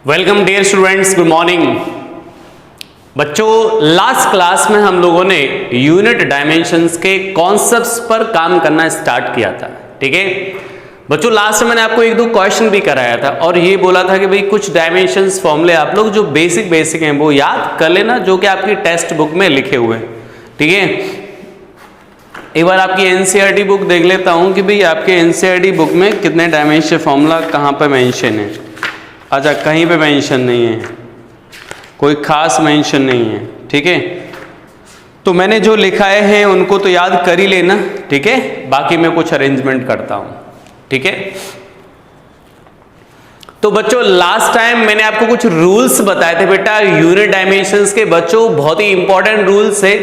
Welcome dear students, good morning. बच्चों, last class में हम लोगों ने यूनिट डायमेंशंस के कॉन्सेप्ट्स पर काम करना स्टार्ट किया था। ठीक है बच्चों, लास्ट में मैंने आपको एक दो क्वेश्चन भी कराया था और ये बोला था कि भाई कुछ डायमेंशंस फॉर्मूले आप लोग जो बेसिक हैं वो याद कर लेना, जो कि आपकी टेक्स्ट बुक में लिखे हुए हैं। ठीक है, एक बार आपकी एनसीईआरटी बुक देख लेता हूं कि भाई आपके एनसीईआरटी बुक में कितने डायमेंशन फॉर्मूला कहाँ पर मेंशन है। अच्छा, कहीं पे मेंशन नहीं है, कोई खास मेंशन नहीं है। ठीक है, तो मैंने जो लिखाए हैं उनको तो याद कर ही लेना। ठीक है, बाकी मैं कुछ अरेंजमेंट करता हूं। ठीक है, तो बच्चों लास्ट टाइम मैंने आपको कुछ रूल्स बताए थे बेटा यूनिट डायमेंशंस के। बच्चों बहुत ही इंपॉर्टेंट रूल्स है,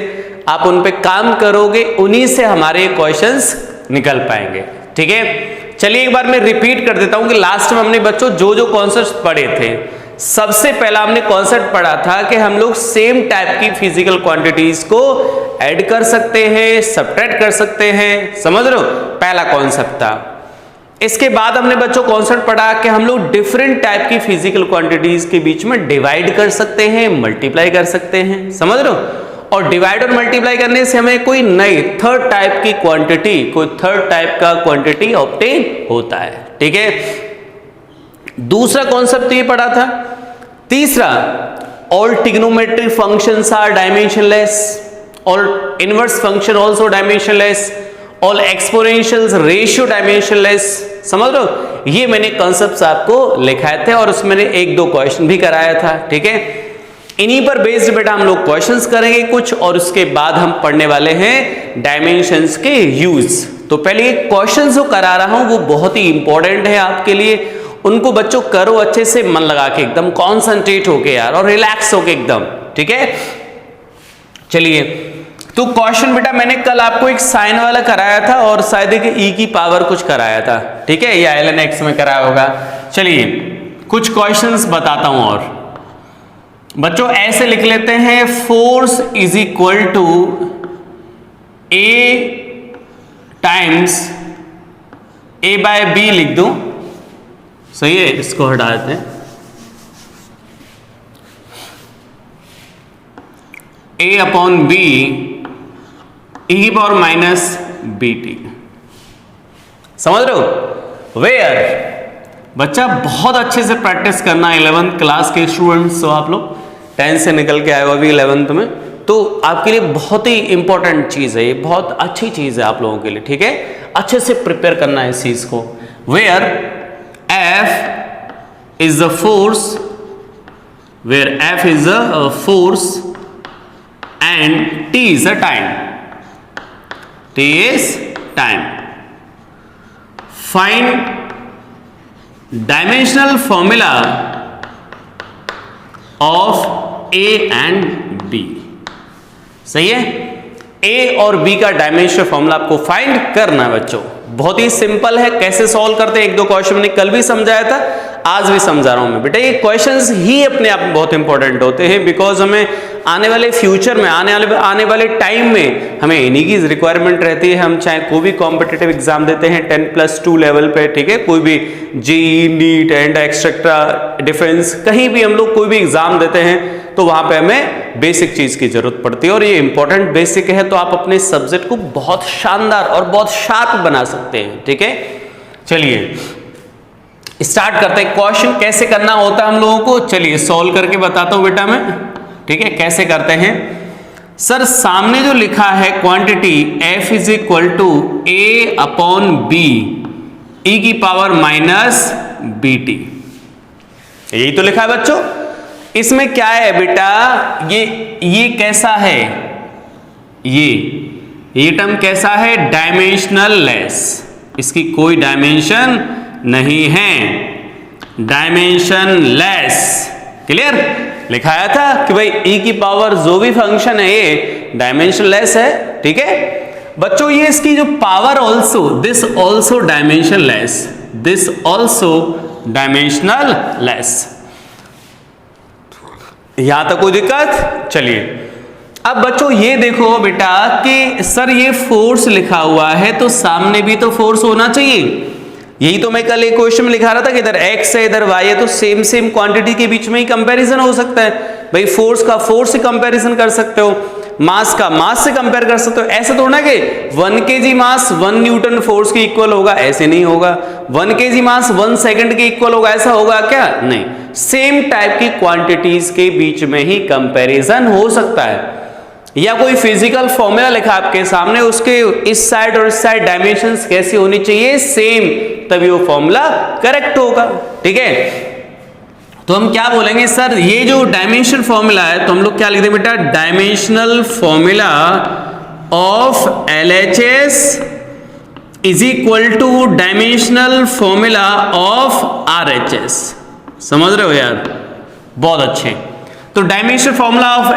आप उन पे काम करोगे, उन्हीं से हमारे क्वेश्चंस निकल पाएंगे। ठीक है, चलिए एक बार मैं रिपीट कर देता हूं कि लास्ट में हमने बच्चों जो जो कॉन्सेप्ट पढ़े थे। सबसे पहला हमने कॉन्सेप्ट पढ़ा था कि हम लोग सेम टाइप की फिजिकल क्वांटिटीज को ऐड कर सकते हैं, सब्ट्रैक्ट कर सकते हैं। समझ रहे हो, पहला कॉन्सेप्ट था। इसके बाद हमने बच्चों कॉन्सेप्ट पढ़ा कि हम लोग डिफरेंट टाइप की फिजिकल क्वांटिटीज के बीच में डिवाइड कर सकते हैं, मल्टीप्लाई कर सकते हैं। समझ रहे हो, और डिवाइड और मल्टीप्लाई करने से हमें कोई नई थर्ड टाइप की क्वांटिटी, कोई थर्ड टाइप का क्वांटिटी ऑब्टेन होता है। ठीक है, दूसरा कॉन्सेप्ट ये पढ़ा था। तीसरा, all trigonometric functions are dimensionless, all inverse function also dimensionless, all exponentials ratio dimensionless. समझ लो, ये मैंने कॉन्सेप्ट्स आपको लिखाए थे और उसमें एक दो क्वेश्चन भी कराया था। ठीक है, इन्हीं पर बेस्ड बेटा हम लोग क्वेश्चंस करेंगे कुछ, और उसके बाद हम पढ़ने वाले हैं डायमेंशंस के यूज। तो पहले ये क्वेश्चंस जो करा रहा हूं वो बहुत ही इंपॉर्टेंट है आपके लिए, उनको बच्चों करो अच्छे से, मन लगा के, एकदम कॉन्सेंट्रेट होके यार, और रिलैक्स होके एकदम। ठीक है, चलिए तो क्वेश्चन बेटा मैंने कल आपको एक साइन वाला कराया था और शायद एक ई की पावर कुछ कराया था। ठीक है, या ln x में कराया होगा। चलिए कुछ क्वेश्चंस बताता हूं और बच्चों ऐसे लिख लेते हैं, force is equal to a times a by b लिख दूं। सही है, इसको हटा देते हैं। ए अपॉन बी ई की पावर माइनस बी टी। समझ रहे हो, वेयर बच्चा बहुत अच्छे से प्रैक्टिस करना 11th क्लास के स्टूडेंट्स। तो आप लोग 10 से निकल के आए हो अभी 11th में, तो आपके लिए बहुत ही इंपॉर्टेंट चीज है, ये बहुत अच्छी चीज है आप लोगों के लिए। ठीक है, अच्छे से प्रिपेयर करना है इस चीज को। Where F is the force, where F is the force and T is the time. T is time. Find dimensional formula of A and B. सही है, A और B का डायमेंशनल फॉर्मूला आपको फाइंड करना है बच्चों। बहुत ही सिंपल है, कैसे सॉल्व करते हैं एक दो क्वेश्चन मैंने कल भी समझाया था, आज भी समझा रहा हूं मैं बेटा। ये क्वेश्चंस ही अपने आप में बहुत इंपॉर्टेंट होते हैं, बिकॉज हमें आने वाले फ्यूचर में, आने वाले टाइम में हमें इन्हीं की रिक्वायरमेंट रहती है। हम चाहे कोई भी कॉम्पिटिटिव एग्जाम देते हैं 10+2 लेवल पे, ठीक है, कोई भी JEE, neat and etcetera, defence, कहीं भी हम लोग कोई भी एग्जाम देते हैं तो वहां पे हमें बेसिक चीज की जरूरत पड़ती है, और ये इंपॉर्टेंट बेसिक है, तो आप अपने सब्जेक्ट को बहुत शानदार और बहुत शार्प बना सकते हैं। ठीक है, चलिए स्टार्ट करते हैं। क्वेश्चन कैसे करना होता है हम लोगों को, चलिए सॉल्व करके बताता हूं बेटा मैं। ठीक है, कैसे करते हैं सर, सामने जो लिखा है quantity F is equal to a upon b e की पावर माइनस बी टी, यही तो लिखा है बच्चों। इसमें क्या है बेटा, ये कैसा है, ये टर्म कैसा है, डायमेंशनल लेस, इसकी कोई डायमेंशन नहीं है, डायमेंशन लेस। क्लियर, लिखाया था कि भाई e की पावर जो भी फंक्शन है ये डायमेंशन लेस है। ठीक है बच्चों, ये इसकी जो power also, this also dimension less, this also dimensional less. यहां तक कोई दिक्कत? चलिए अब बच्चों ये देखो बेटा कि सर ये फोर्स लिखा हुआ है तो सामने भी तो फोर्स होना चाहिए। यही तो मैं कल एक क्वेश्चन में लिखा रहा था कि इधर x है इधर y है, तो सेम सेम क्वांटिटी के बीच में ही कंपैरिजन हो सकता है भाई। फोर्स का फोर्स से कंपैरिजन कर सकते हो, मास का मास से कंपेयर कर सकते हो। ऐसे थोड़ा ना कि 1 kg मास 1 न्यूटन फोर्स के इक्वल होगा, ऐसे नहीं होगा। 1 kg मास 1 सेकंड के इक्वल होगा, ऐसा होगा क्या? नहीं। सेम टाइप की क्वांटिटीज के बीच में ही कंपैरिजन हो सकता है। या कोई फिजिकल फॉर्मूला लिखा आपके सामने, उसके इस साइड और इस साइड डायमेंशंस कैसी होनी चाहिए? सेम, तभी वो फॉर्मूला करेक्ट होगा। ठीक है, तो हम क्या बोलेंगे सर, ये जो डायमेंशन फॉर्मूला है तो हम लोग क्या लिख दें बेटा? Dimensional formula of LHS is equal two dimensional formula of RHS। समझ रहे हो यार? बहुत अच्छे। तो डायमेंशन फॉर्मूला ऑफ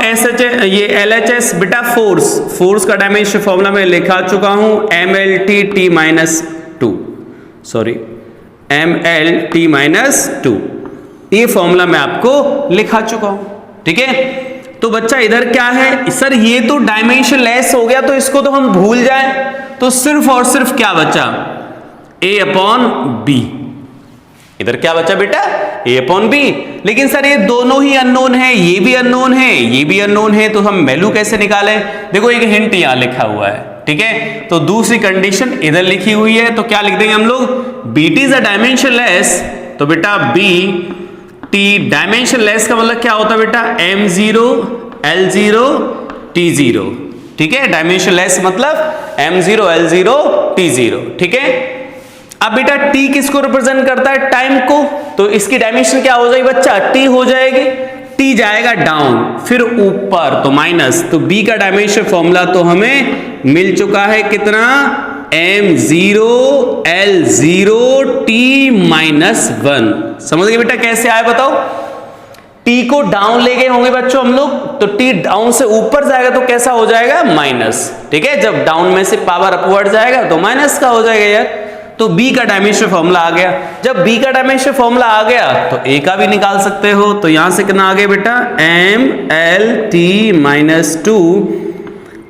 ये LHS बेटा फोर्स का डायमेंशन फॉर्मूला मैं लिखा चुका हूं, MLT-2, सॉरी MLT-2, ये फॉर्मूला मैं आपको लिखा चुका हूं। ठीक है, तो बच्चा इधर क्या है सर, ये तो डायमेंशन लेस हो गया तो इसको तो हम भूल जाएं, तो सिर्फ और सिर्फ क्या बचा? A/B। इधर क्या बचा बेटा? A/B। लेकिन सर ये दोनों ही अननोन है, ये भी अननोन है, ये भी अननोन है, तो हम वैल्यू कैसे निकालें? देखो एक हिंट यहां लिखा हुआ है। ठीक है, तो दूसरी कंडीशन इधर लिखी हुई है, तो क्या लिख देंगे हम लोग? BT is a dimension less, तो बेटा BT डायमेंशन लेस का मतलब क्या होता है बेटा? M0 L0 T0। ठीक है, डायमेंशन लेस मतलब M0 L0 T0। ठीक है, अब बेटा T किसको रिप्रेजेंट करता है? टाइम को। तो इसकी डायमेंशन क्या हो जाएगी बच्चा? T हो जाएगी। T जाएगा डाउन, फिर ऊपर तो माइनस, तो B का डायमेंशन फॉर्मूला तो हमें मिल चुका है कितना? M0 L0 T-1। समझ गए बेटा कैसे आया बताओ? T को डाउन ले गए होंगे बच्चों हम लोग, तो T डाउन से ऊपर जाएगा तो कैसा हो जाएगा? माइनस। ठीक है, जब डाउन में से पावर अपवर्ड जाएगा तो माइनस का हो जाएगा यार। तो B का डायमेंशन फॉर्मूला आ गया। जब B का डायमेंशन फॉर्मूला आ गया तो A का भी निकाल सकते हो, तो यहां से कितना आ गया बेटा? MLT-2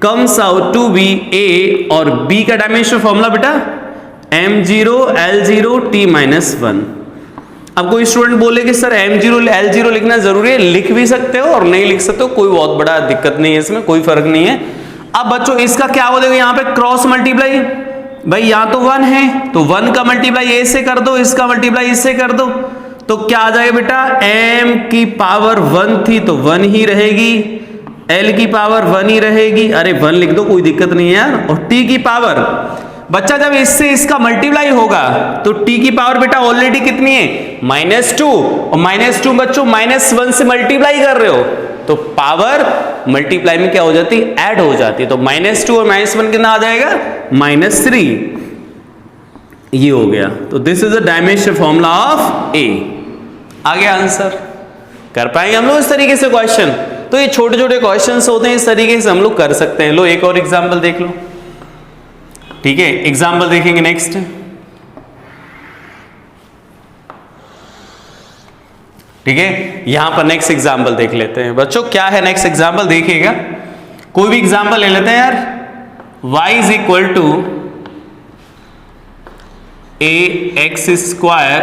comes out to be A, और B का डायमेंशन फॉर्मूला बेटा M0 L0 T-1। अब कोई स्टूडेंट बोले कि सर M0 L0 लिखना जरूरी है, लिख भी सकते हो और नहीं लिख सकते हो, कोई बहुत बड़ा दिक्कत नहीं है, इसमें कोई फर्क नहीं है। अब बच्चों इसका क्या हो जाएगा? यहाँ पे क्रॉस मल्टीप्लाई, भाई यहाँ तो 1 है तो 1 का मल्टीप्लाई ए से कर दो, इसका मल्टीप्लाई इससे कर दो, तो क्या आ जाएगा बेटा? m की पावर 1 थी तो 1 ही रहेगी, l की पावर 1 ही रहेगी, अरे 1 लिख दो कोई दिक्कत नहीं है यार। और t की पावर बच्चा जब इससे इसका मल्टीप्लाई होगा तो t की पावर बेटा ऑलरेडी कितनी है? -2, और -2 बच्चों -1 से मल्टीप्लाई कर रहे हो तो पावर मल्टीप्लाई में क्या हो जाती है? ऐड हो जाती है। तो -2 और -1 कितना आ जाएगा? -3। ये हो गया। तो this is the dimension formula of A। आ गया आंसर? कर पाएंगे हम लोग इस तरीके से क्वेश्चन? तो ये छोटे छोटे क्वेश्चंस होते हैं, इस तरीके से हम लोग कर सकते हैं। लो एक और एग्जाम्पल देख लो। ठीक है, एग्जाम्पल देखेंगे नेक्स्ट। ठीक है, यहां पर नेक्स्ट एग्जाम्पल देख लेते हैं बच्चों। क्या है नेक्स्ट एग्जाम्पल? देखिएगा, कोई भी एग्जाम्पल ले लेते हैं यार। y is equal to ax²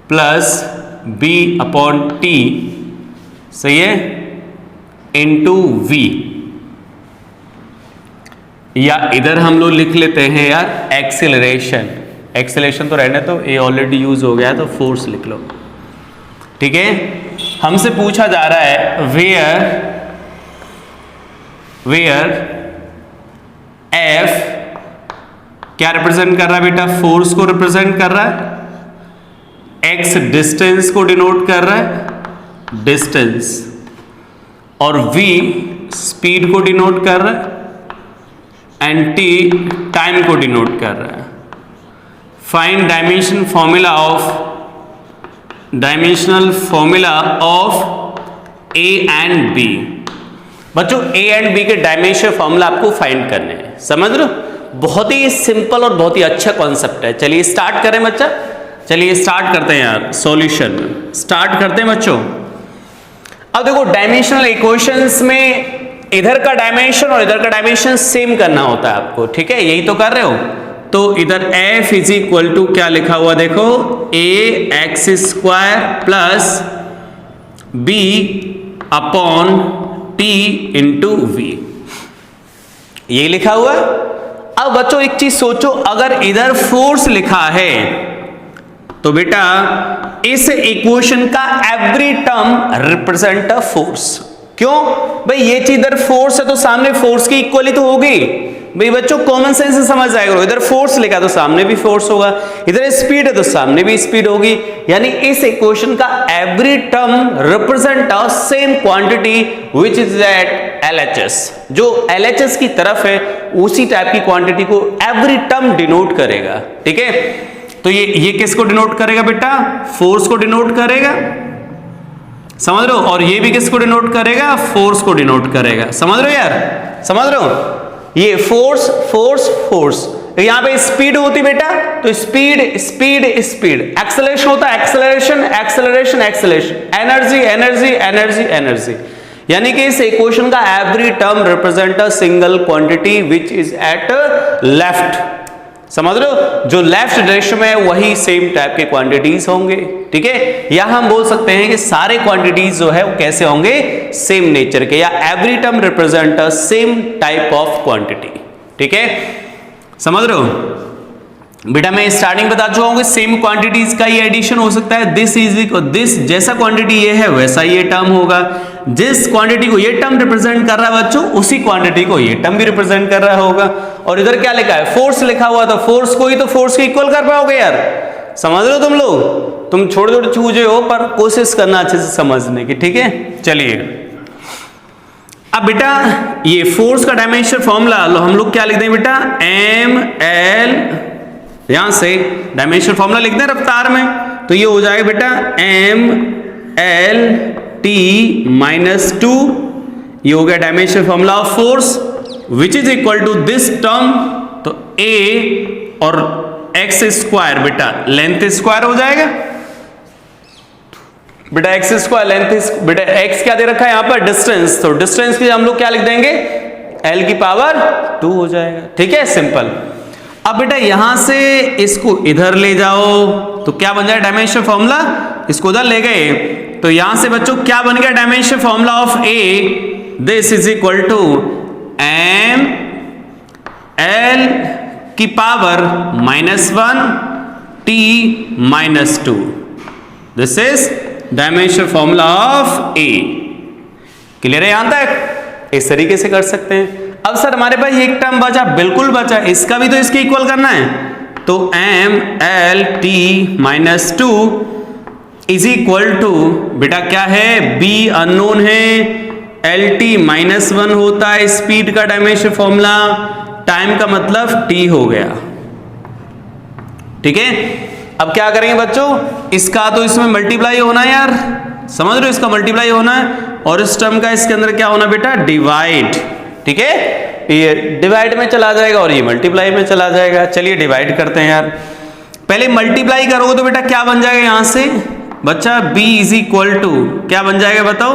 plus b/t, सही है, इंटू v। या इधर हम लोग लिख लेते हैं यार एक्सेलरेशन। एक्सेलरेशन तो रहने तो, a ऑलरेडी यूज हो गया है तो फोर्स लिख लो। ठीक है, हमसे पूछा जा रहा है वेयर F क्या रिप्रेजेंट कर रहा है बेटा? फोर्स को रिप्रेजेंट कर रहा है, x डिस्टेंस को डिनोट कर रहा है, डिस्टेंस, और v स्पीड को डिनोट कर रहा है, एंड t टाइम को डिनोट कर रहा है। Find dimensional formula of A and B। बच्चों A एंड B के डायमेंशन फॉर्मूला आपको फाइंड करने हैं, समझ रहे हो? बहुत ही सिंपल और बहुत ही अच्छा कॉन्सेप्ट है। चलिए स्टार्ट करें बच्चा, चलिए स्टार्ट करते हैं यार। सॉल्यूशन स्टार्ट करते हैं बच्चों। अब देखो डायमेंशनल इक्वेशंस में इधर का डायमेंशन और इधर का डायमेंशन सेम करना होता है आपको। ठीक है, यही तो कर रहे हो। तो इधर f इज इक्वल टू क्या लिखा हुआ देखो, A x square plus B upon T into V, ये लिखा हुआ है। अब बच्चों एक चीज सोचो, अगर इधर फोर्स लिखा है तो बेटा इस इक्वेशन का every term represent a force. क्यों भाई, ये चीज इधर फोर्स है तो सामने फोर्स की इक्वली तो होगी भाई बच्चों, कॉमन सेंस से समझ जाएगा। इधर फोर्स लिखा तो सामने भी फोर्स होगा, इधर स्पीड है तो सामने भी स्पीड होगी, यानी इस इक्वेशन का every term represent a same quantity which is at LHS। जो LHS की तरफ है उसी टाइप की क्वांटिटी को एवरी टर्म डिनोट करेगा। ठीक है, तो ये किसको डिनोट करेगा बेटा, फोर्स को डिनोट करेगा, समझ रहे हो, और ये भी किसको डिनोट करेगा, फोर्स को डिनोट करेगा। समझ रहे हो यार, समझ रहे हो, ये फोर्स फोर्स फोर्स, यहां पे स्पीड होती बेटा तो स्पीड स्पीड स्पीड, एक्सेलरेशन होता acceleration acceleration acceleration, energy energy energy energy, यानी कि इस इक्वेशन का every term represent a single quantity which is at left. समझ रहे हो, जो लेफ्ट डायरेक्शन में है वही सेम टाइप के क्वांटिटीज होंगे। ठीक है, या हम बोल सकते हैं कि सारे क्वांटिटीज जो है वो कैसे होंगे, सेम नेचर के, या every term represent a same type of quantity. ठीक है, समझ रहे हो बेटा, मैं स्टार्टिंग बता चुका हूं कि सेम क्वांटिटीज का ये एडिशन हो सकता है। दिस इज इक्वल दिस, जैसा क्वांटिटी ये है वैसा ये टर्म होगा, जिस क्वांटिटी को ये टर्म रिप्रेजेंट कर रहा है बच्चों उसी क्वांटिटी को ये टर्म भी रिप्रेजेंट कर रहा होगा। और इधर क्या लिखा है, फोर्स लिखा हुआ, तो फोर्स को ही तो फोर्स को इक्वल कर पाओगे यार। समझ रहे हो तुम लोग, तुम छोटे छोटे चूजे हो पर कोशिश करना अच्छे से समझने की। ठीक है, चलिए अब बेटा ये फोर्स का डायमेंशन फॉर्मूला हम लोग क्या लिखते हैं बेटा, एम एल, यहां से डायमेंशन फॉर्मूला लिखते हैं रफ्तार में, तो ये हो जाएगा बेटा एम एल टी माइनस 2, ये हो गया dimension formula of force which is equal to this term, तो ए और एक्स स्क्वायर बेटा लेंथ स्क्वायर हो जाएगा बेटा, एक्स स्क्वायर लेंथ, बेटा एक्स क्या दे रखा है यहां पर, डिस्टेंस, तो डिस्टेंस की हम लोग क्या लिख देंगे, एल की पावर 2 हो जाएगा। ठीक है, सिंपल। अब बेटा यहां से इसको इधर ले जाओ तो क्या बन जाए डायमेंशन फॉर्मूला, इसको उधर ले गए तो यहां से बच्चों क्या बन गया dimension formula of A, this is equal to M L की power -1 T -2, this is dimension formula of A. Clear है यहां तक, इस तरीके से कर सकते हैं। अब सर हमारे पास एक टर्म बचा, बिल्कुल बचा, इसका भी तो इसके इक्वल करना है, तो M L T -2 is equal to बेटा क्या है, बी अननोन है, एल टी -1 होता है स्पीड का डायमेंशन फॉर्मूला, टाइम का मतलब टी हो गया। ठीक है, अब क्या करेंगे बच्चों, इसका तो इसमें मल्टीप्लाई होना है यार, समझ रहे हो, इसका मल्टीप्लाई होना है, और इस टर्म का इसके अंदर क्या होना बेटा, डिवाइड। ठीक है, ये डिवाइड में चला जाएगा और ये मल्टीप्लाई में चला जाएगा। चलिए डिवाइड करते हैं यार, पहले मल्टीप्लाई करोगे तो बेटा क्या बन जाएगा यहां से बच्चा, b इज इक्वल टू क्या बन जाएगा बताओ,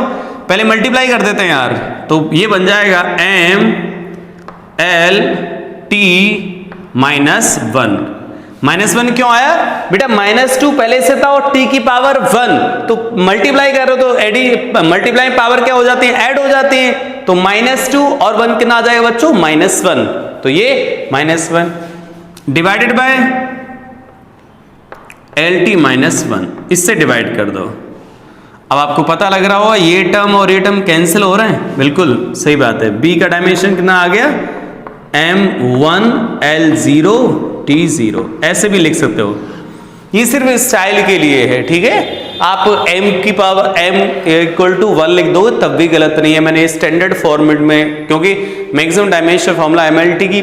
पहले मल्टीप्लाई कर देते हैं यार, तो ये बन जाएगा m l t -1 क्यों आया बेटा, -2 पहले से था और t की पावर 1, तो मल्टीप्लाई कर रहे हो तो एडी मल्टीप्लाई पावर क्या हो जाती है, ऐड हो जाती है, तो -2 और 1 कितना आ जाएगा बच्चों, -1, तो ये -1 डिवाइडेड बाय LT -1, इससे डिवाइड कर दो। अब आपको पता लग रहा होगा ये टर्म और ये टर्म कैंसिल हो रहे हैं, बिल्कुल सही बात है। b का डायमेंशन कितना आ गया, m1 l0 t0, ऐसे भी लिख सकते हो, ये सिर्फ स्टाइल के लिए है। ठीक है, आप m की पावर m इक्वल टू 1 लिख दो तब भी गलत नहीं है, मैंने स्टैंडर्ड फॉर्मेट में, क्योंकि मैक्सिमम डायमेंशन फॉर्मूला MLT की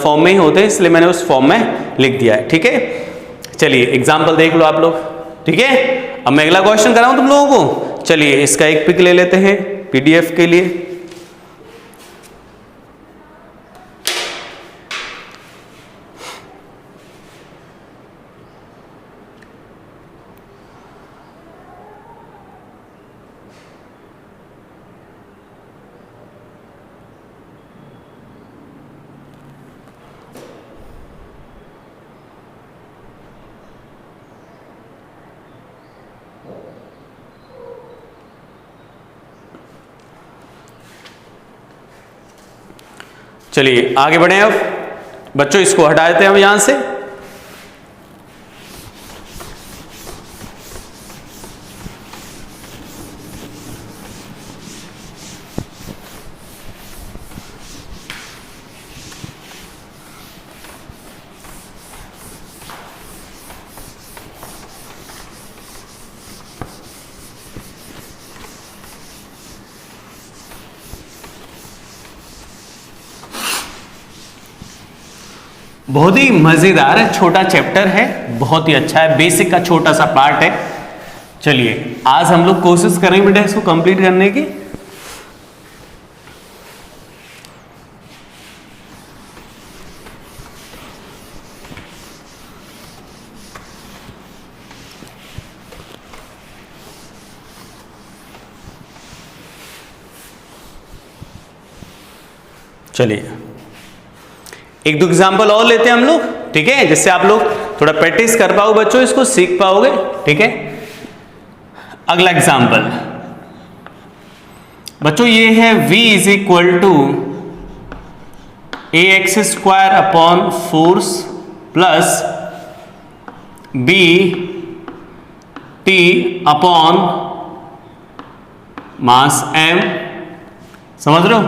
फॉर्म में ही होते हैं, इसलिए मैंने उस फॉर्म में लिख दिया है। ठीक है, चलिए एग्जाम्पल देख लो आप लोग। ठीक है, अब मैं अगला क्वेश्चन कराऊं तुम लोगों को, चलिए इसका एक पिक ले लेते हैं PDF के लिए। चलिए आगे बढ़े अब बच्चों, इसको हटा देते हैं हम यहां से। बहुत ही मजेदार है, छोटा चैप्टर है, बहुत ही अच्छा है, बेसिक का छोटा सा पार्ट है। चलिए आज हम लोग कोशिश करेंगे बेटा इसको कंप्लीट करने की। चलिए एक दो एग्जाम्पल और लेते हैं हम लोग, ठीक है, जिससे आप लोग थोड़ा प्रैक्टिस कर पाओ बच्चों, इसको सीख पाओगे, ठीक है। अगला एग्जाम्पल बच्चों ये है v is equal to A x square upon force plus B T upon mass m। समझ रहे हो?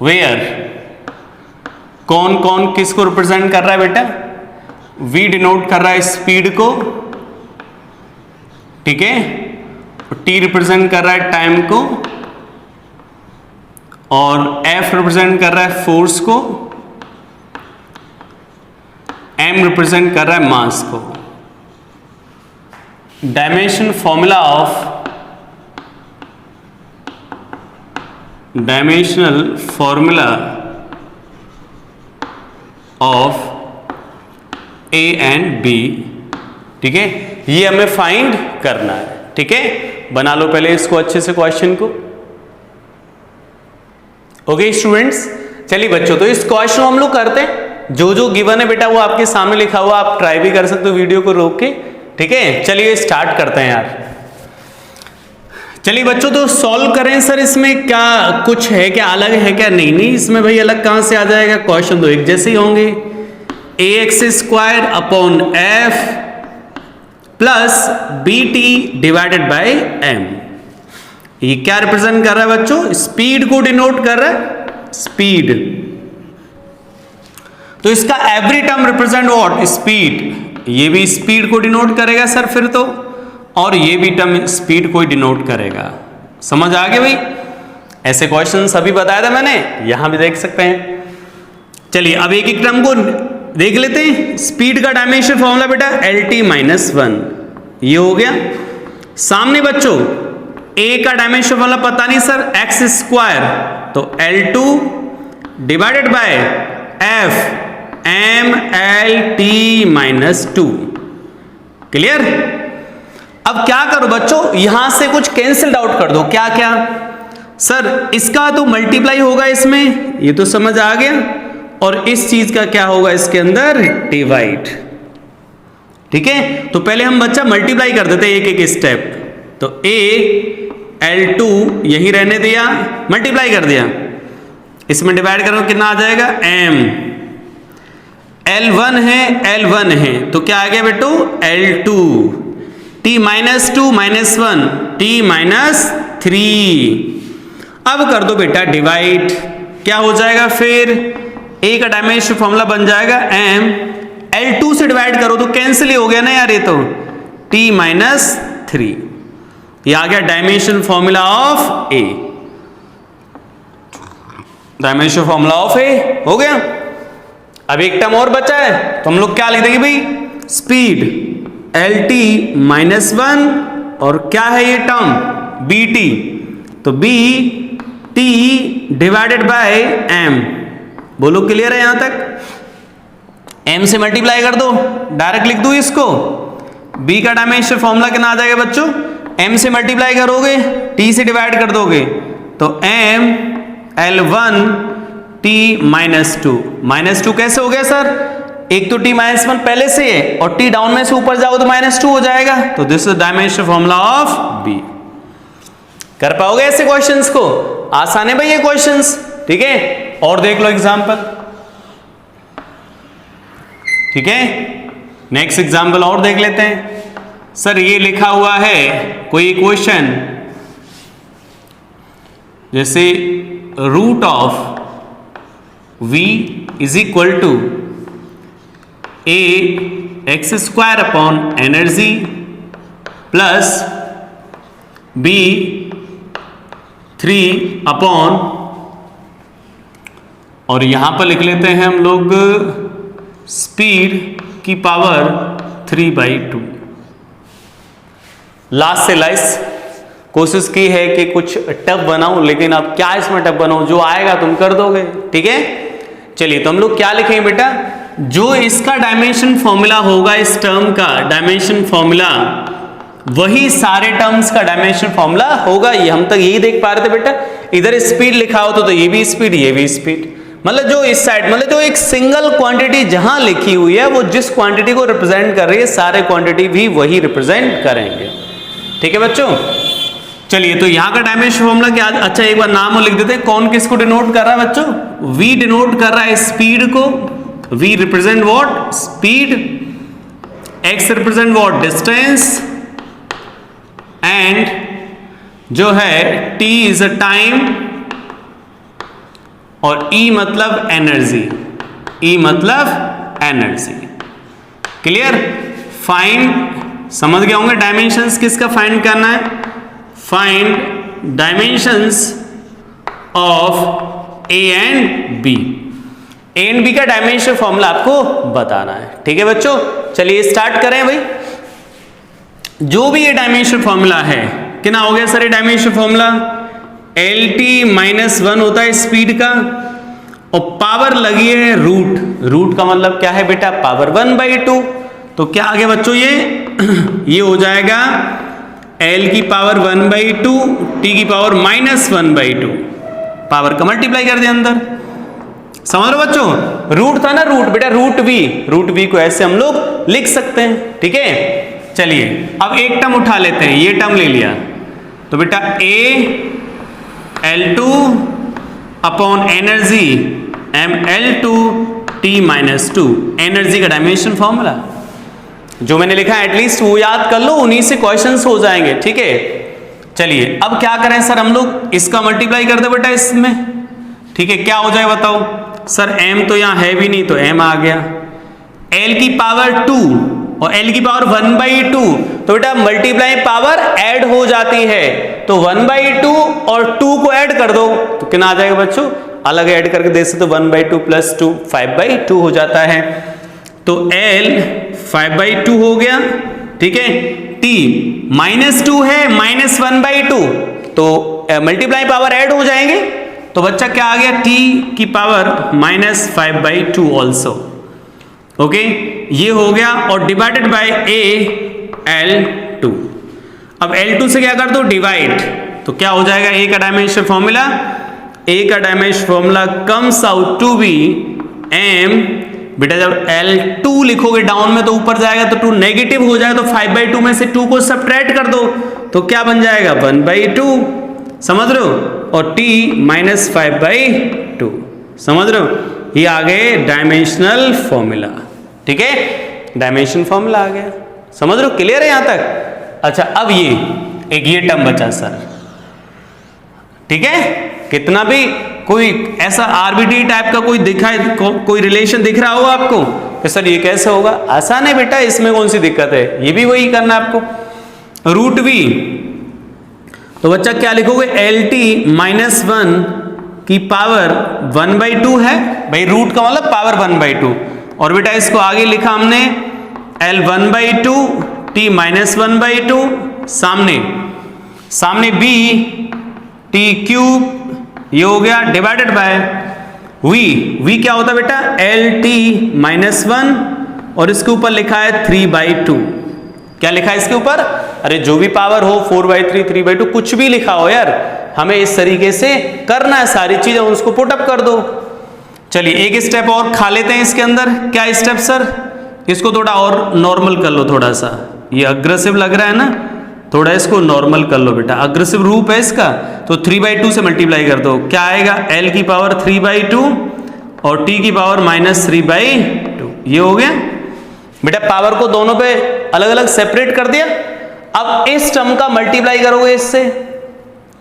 वेयर कौन कौन किसको रिप्रेजेंट कर रहा है बेटा? v डिनोट कर रहा है स्पीड को, ठीक है, t रिप्रेजेंट कर रहा है टाइम को, और f रिप्रेजेंट कर रहा है फोर्स को, m रिप्रेजेंट कर रहा है मास को। Dimensional formula of A and B, ठीक है, ये हमें फाइंड करना है, ठीक है। बना लो पहले इसको अच्छे से क्वेश्चन को। ओके स्टूडेंट्स, चलिए बच्चों तो इस क्वेश्चन हम लोग करते हैं, जो जो गिवन है बेटा वो आपके सामने लिखा हुआ, आप ट्राई भी कर सकते हो वीडियो को रोक के, ठीक है। चलिए स्टार्ट करते हैं यार। चलिए बच्चों तो सॉल्व करें। सर इसमें क्या कुछ है, क्या अलग है क्या? नहीं नहीं, इसमें भाई अलग कहां से आ जाएगा, क्वेश्चन तो एक जैसे ही होंगे। A x square upon F plus B T divided by M, ये क्या रिप्रेजेंट कर रहा है बच्चों? स्पीड को डिनोट कर रहा है, स्पीड। तो इसका every term represent what? Speed. ये भी स्पीड को डिनोट करेगा सर फिर तो, और ये भी टर्म स्पीड को ही डिनोट करेगा। समझ आ गया भाई? ऐसे क्वेश्चन सभी बताया था मैंने, यहां भी देख सकते हैं। चलिए अब एक एक टर्म को देख लेते हैं। स्पीड का डायमेंशन फॉर्मूला बेटा LT-1, ये हो गया। सामने बच्चों ए का डायमेंशन फॉर्मूला पता नहीं सर, एक्स स्क्वायर, तो L2 divided by F MLT-2। Clear? अब क्या करो बच्चों, यहां से कुछ कैंसिल आउट कर दो। क्या क्या सर? इसका तो मल्टीप्लाई होगा इसमें, ये तो समझ आ गया, और इस चीज का क्या होगा इसके अंदर? डिवाइड, ठीक है। तो पहले हम बच्चा मल्टीप्लाई कर देते एक एक स्टेप। तो L2 यही रहने दिया, मल्टीप्लाई कर दिया, इसमें डिवाइड करो कितना आ जाएगा? M। L1 है तो क्या आ गया बेटो? L2। T-2 -1 T-3। अब कर दो बेटा डिवाइड, क्या हो जाएगा फिर? ए का डायमेंशन फॉर्मूला बन जाएगा M, L2 से डिवाइड करो तो कैंसिल ही हो गया ना यार, ये तो T-3। ये आ गया dimension formula of A, dimension formula of A हो गया। अब एक टर्म और बचा है, तो हम लोग क्या लिख देंगे भाई? स्पीड LT-1, और क्या है ये टर्म? BT, तो BT डिवाइडेड बाय M। बोलो क्लियर है यहां तक? M से मल्टीप्लाई कर दो, डायरेक्ट लिख दो इसको। B का डायमेंशन फॉर्मूला कितना आ जाएगा बच्चों? M से मल्टीप्लाई करोगे, T से डिवाइड कर दोगे, तो M L1 T-2। -2 कैसे हो गया सर? एक तो T-1 पहले से है, और T डाउन में से ऊपर जाओ तो -2 हो जाएगा। तो this is dimension formula of B। कर पाओगे ऐसे क्वेश्चंस को? आसान है भाई ये क्वेश्चंस, ठीक है। और देख लो एग्जाम्पल, ठीक है। नेक्स्ट एग्जाम्पल और देख लेते हैं। सर ये लिखा हुआ है कोई क्वेश्चन, जैसे root of v is equal to a X square upon energy plus b 3 upon, और यहां पर लिख लेते हैं हम लोग स्पीड की पावर 3/2। लास्ट से लास्ट कोशिश की है कि कुछ टफ बनाऊं, लेकिन अब क्या इसमें टफ बनाऊं, जो आएगा तुम कर दोगे, ठीक है। चलिए तो हम लोग क्या लिखेंगे बेटा, जो इसका डायमेंशन फॉर्मूला होगा, इस टर्म का डायमेंशन फॉर्मूला, वही सारे टर्म्स का डायमेंशन फॉर्मूला होगा। ये हम तक यही देख पा रहे थे बेटा, इधर स्पीड लिखा हो तो ये भी स्पीड, ये भी स्पीड, मतलब जो इस साइड, मतलब जो एक सिंगल क्वांटिटी जहां लिखी हुई है वो जिस क्वांटिटी को रिप्रेजेंट कर रही है, सारे क्वांटिटी भी वही रिप्रेजेंट करेंगे, ठीक है बच्चों। चलिए तो यहां का डायमेंशन फॉर्मूला क्या, अच्छा एक बार नाम लिख देते हैं, कौन किसको डिनोट कर रहा है बच्चों, v डिनोट कर रहा है स्पीड को, v represent what, speed, x represent what, distance, and जो है t इज अ टाइम, और E मतलब एनर्जी, E मतलब एनर्जी, क्लियर। फाइंड, समझ गए होंगे डायमेंशंस किसका फाइंड करना है, find dimensions of A and B, A and B का डायमेंशन फॉर्मूला आपको बताना है, ठीक है बच्चों। चलिए स्टार्ट करें भाई। जो भी ये डायमेंशन फॉर्मूला है, कितना हो गया सर ये डायमेंशन फॉर्मूला, LT-1 होता है स्पीड का, और पावर लगी है रूट, रूट का मतलब क्या है बेटा, पावर 1/2, तो क्या आ गया बच्चों ये हो जाएगा L की पावर 1/2, T की पावर -1/2, पावर का मल्टीप्लाई कर दिया अंदर, समझ लो बच्चों। रूट था ना, रूट बेटा, रूट v को ऐसे हम लोग लिख सकते हैं, ठीक है। चलिए अब एक टर्म उठा लेते हैं, ये टर्म ले लिया, तो बेटा A L2 upon energy ML2 T-2, energy का डायमेंशन फॉर्मूला जो मैंने लिखा है एटलीस्ट वो याद कर लो, उन्हीं से क्वेश्चंस हो जाएंगे, ठीक है। चलिए अब क्या करें सर, हम लोग इसका मल्टीप्लाई कर दे बेटा इसमें, ठीक है, क्या हो जाए बताओ सर, m तो यहां है भी नहीं तो m आ गया, L की पावर 2 और L की पावर 1/2, तो बेटा मल्टीप्लाई पावर ऐड हो जाती है, तो 1/2 और 2 को ऐड कर दो तो कितना आ जाएगा बच्चों, अलग ऐड करके दे सकते, 1/2 + 2 5/2 हो जाता है, तो L 5/2 हो गया, ठीक है। T -2 है, -1/2, तो मल्टीप्लाई पावर ऐड हो जाएंगे, तो बच्चा क्या आ गया, T की पावर -5/2 ऑल्सो, ओके, ये हो गया, और डिवाइडेड बाय A L2, अब L2 से क्या कर दो डिवाइड, तो क्या हो जाएगा A का डायमेंशन फॉर्मूला, A का dimension formula comes out to be m, बेटा जब L2 लिखोगे डाउन में तो ऊपर जाएगा तो 2 नेगेटिव हो जाएगा, तो 5/2 में से 2 को सब्ट्रैक्ट कर दो तो क्या बन जाएगा 1/2, समझ रहे हो, और T -5/2, समझ रहे हो, ये आ गए डायमेंशनल फॉर्मूला, ठीक है, डायमेंशन फॉर्मूला आ गया, समझ रहे हो, क्लियर है यहां तक। अच्छा अब ये टर्म बचा सर, ठीक है, कितना भी कोई ऐसा आरबीटी टाइप का कोई दिखाए, कोई रिलेशन दिख रहा हो आपको कि सर ये कैसे होगा, आसान है बेटा, इसमें कौन सी दिक्कत है, ये भी वही करना है आपको। रूट v, तो बच्चा क्या लिखोगे, LT-1 की पावर 1/2 है भाई, रूट का मतलब पावर 1/2, और बेटा इसको आगे लिखा हमने L 1/2 T -1/2, सामने B T3, ये हो गया, डिवाइडेड बाय V क्या होता है बेटा, LT-1, और इसके ऊपर लिखा है 3/2, क्या लिखा है इसके ऊपर, अरे जो भी पावर हो 4/3 3/2 कुछ भी लिखा हो यार, हमें इस तरीके से करना है, सारी चीजें उसको पुटअप कर दो। चलिए एक स्टेप और खा लेते हैं इसके अंदर, क्या स्टेप सर, इसको थोड़ा और नॉर्मल कर लो, थोड़ा सा ये अग्रेसिव लग रहा है ना, थोड़ा इसको नॉर्मल कर लो बेटा, अग्रेसिव रूप है इसका, तो 3/2 से मल्टीप्लाई कर दो, क्या आएगा l की पावर 3/2 और t की पावर -3/2, ये हो गया बेटा। पावर को दोनों पे अलग अलग सेपरेट कर दिया। अब इस टर्म का मल्टीप्लाई करोगे इससे,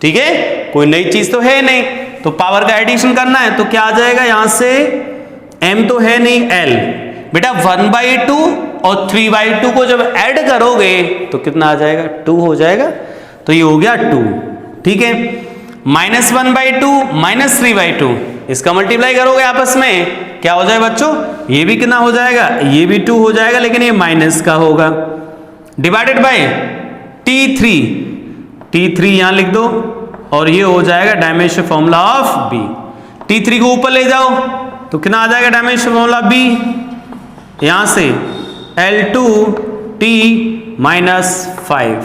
ठीक है, कोई नई चीज तो है नहीं, तो पावर का एडिशन करना है, तो क्या आ जाएगा यहां से, m तो है नहीं l बेटा, 1/2 और 3/2 को जब ऐड करोगे तो कितना आ जाएगा, 2 हो जाएगा, तो ये हो गया 2, ठीक है। -1/2 -3/2 इसका मल्टीप्लाई करोगे आपस में, क्या हो जाएगा बच्चों, ये भी कितना हो जाएगा, ये भी 2 हो जाएगा, लेकिन ये माइनस का होगा, डिवाइडेड बाय T3 यहां लिख दो, और ये हो जाएगा dimension formula of B। T3 को ऊपर ले जाओ तो कितना आ जाएगा डायमेंशन फॉर्मूला B, यहां से L2T -5,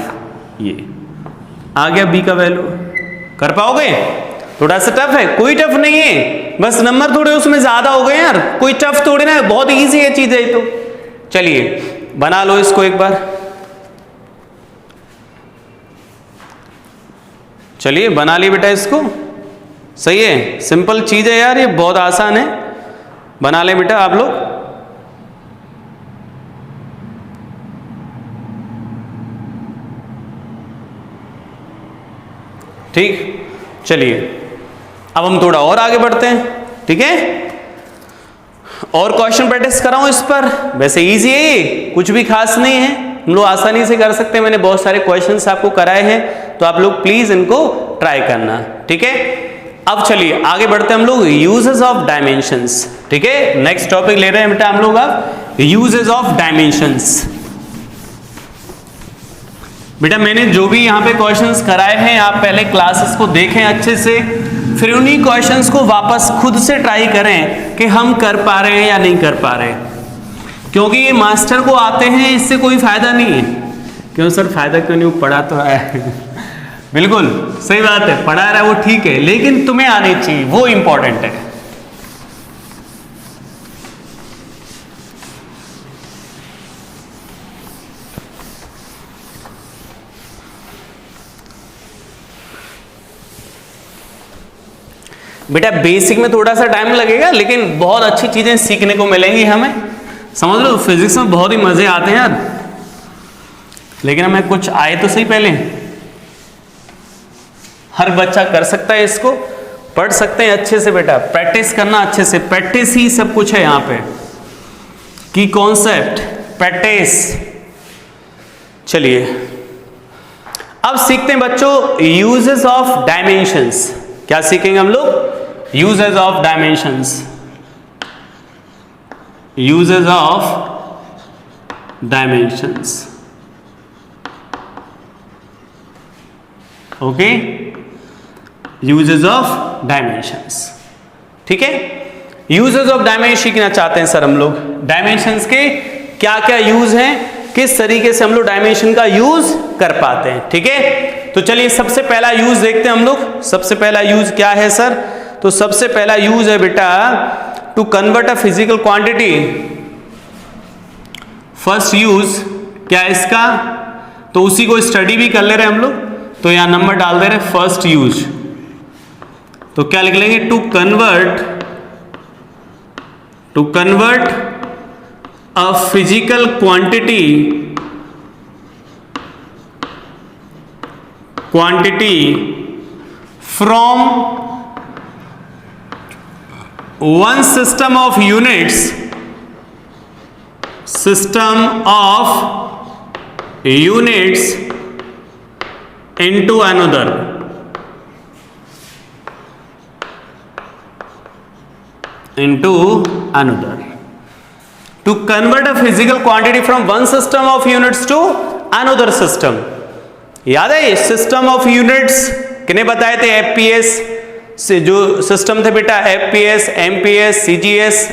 ये आ गया B का वैल्यू। कर पाओगे, थोड़ा सा टफ है, कोई टफ नहीं है, बस नंबर थोड़े उसमें ज्यादा हो गए यार, कोई टफ थोड़े ना, बहुत इजी है चीज है। तो चलिए बना लो इसको एक बार, चलिए बना लिए बेटा इसको, सही है, सिंपल चीज है यार, ये बहुत आसान है, बना ले बेटा आप लोग। ठीक, चलिए अब हम थोड़ा और आगे बढ़ते हैं, ठीक है, और क्वेश्चन प्रैक्टिस कराऊं इस पर। वैसे इजी है ये, कुछ भी खास नहीं है, हम लोग आसानी से कर सकते हैं, मैंने बहुत सारे क्वेश्चंस आपको कराए हैं, तो आप लोग प्लीज इनको ट्राई करना, ठीक है। अब चलिए आगे बढ़ते हैं हम लोग, यूजेस ऑफ डायमेंशंस, ठीक है, नेक्स्ट टॉपिक ले रहे हैं बेटा हम लोग अब, यूजेस ऑफ डायमेंशंस। बेटा मैंने जो भी यहाँ पे क्वेश्चंस कराए हैं, आप पहले क्लासेस को देखें अच्छे से, फिर उन्हीं क्वेश्चंस को वापस खुद से ट्राई करें कि हम कर पा रहे हैं या नहीं कर पा रहे, क्योंकि ये मास्टर को आते हैं, इससे कोई फायदा नहीं है। क्यों सर फायदा क्यों नहीं, पढ़ा तो है बिल्कुल सही बात है, पढ़ा रहा है वो ठीक है, लेकिन तुम्हें आनी चाहिए, वो इंपॉर्टेंट है। बेटा बेसिक में थोड़ा सा टाइम लगेगा, लेकिन बहुत अच्छी चीजें सीखने को मिलेंगी हमें, समझ लो, फिजिक्स में बहुत ही मजे आते हैं यार, लेकिन हमें कुछ आए तो सही पहले। हर बच्चा कर सकता है इसको, पढ़ सकते हैं अच्छे से बेटा, प्रैक्टिस करना अच्छे से, प्रैक्टिस ही सब कुछ है यहाँ पे, की कॉन्सेप्ट प्रैक्टिस। चलिए अब सीखते हैं बच्चों यूजेस ऑफ डायमेंशंस। क्या सीखेंगे हम लोग, uses of dimensions, uses of dimensions, okay, uses of dimensions, ठीक है। यूजेस ऑफ डायमेंशन सीखना चाहते हैं सर हम लोग, डायमेंशंस के क्या क्या यूज हैं, किस तरीके से हम लोग डायमेंशन का यूज कर पाते हैं, ठीक है। तो चलिए सबसे पहला यूज देखते हैं हम लोग, सबसे पहला यूज क्या है सर, तो सबसे पहला यूज है बेटा to convert a physical quantity. First use क्या है इसका, तो उसी को स्टडी भी कर ले रहे हैं हम लोग, तो यहां नंबर डाल दे रहे हैं फर्स्ट यूज, तो क्या लिख लेंगे, to convert a physical quantity from one system of units into another, to convert a physical quantity from one system of units to another system। याद है ये सिस्टम ऑफ यूनिट्स किने बताए थे, एफपीएस से जो सिस्टम थे बेटा, एफपीएस, एमपीएस, सीजीएस,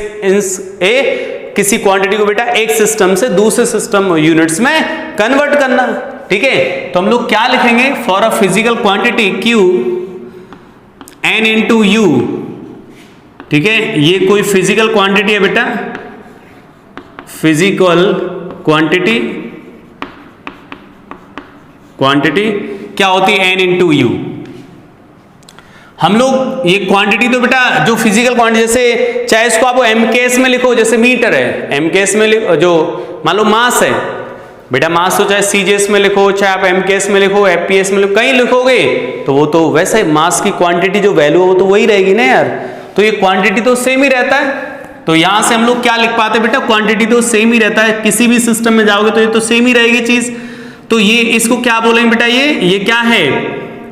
किसी क्वांटिटी को बेटा एक सिस्टम से दूसरे सिस्टम यूनिट्स में कन्वर्ट करना, ठीक है। तो हम लोग क्या लिखेंगे, for a physical quantity Q N into U, ठीक है, ये कोई फिजिकल क्वांटिटी है बेटा, फिजिकल क्वांटिटी क्या होती है, n इंटू यू। हम लोग ये क्वांटिटी तो बेटा जो फिजिकल क्वांटिटी, जैसे चाहे इसको आप एमकेएस में लिखो, जैसे मीटर है एमकेएस में लिखो, जो मान लो मास है बेटा, मास तो चाहे सीजीएस में लिखो, चाहे आप एमकेएस में लिखो, एफपीएस में लिखो, कहीं लिखोगे तो वो तो वैसे मास की क्वांटिटी जो वैल्यू है वो तो वही रहेगी ना यार। तो ये क्वांटिटी तो सेम ही रहता है, तो यहां से हम लोग क्या लिख पाते बेटा, क्वांटिटी तो सेम ही रहता है, किसी भी सिस्टम में जाओगे तो ये तो सेम ही रहेगी चीज। तो ये इसको क्या बोलेंगे बेटा, ये क्या है,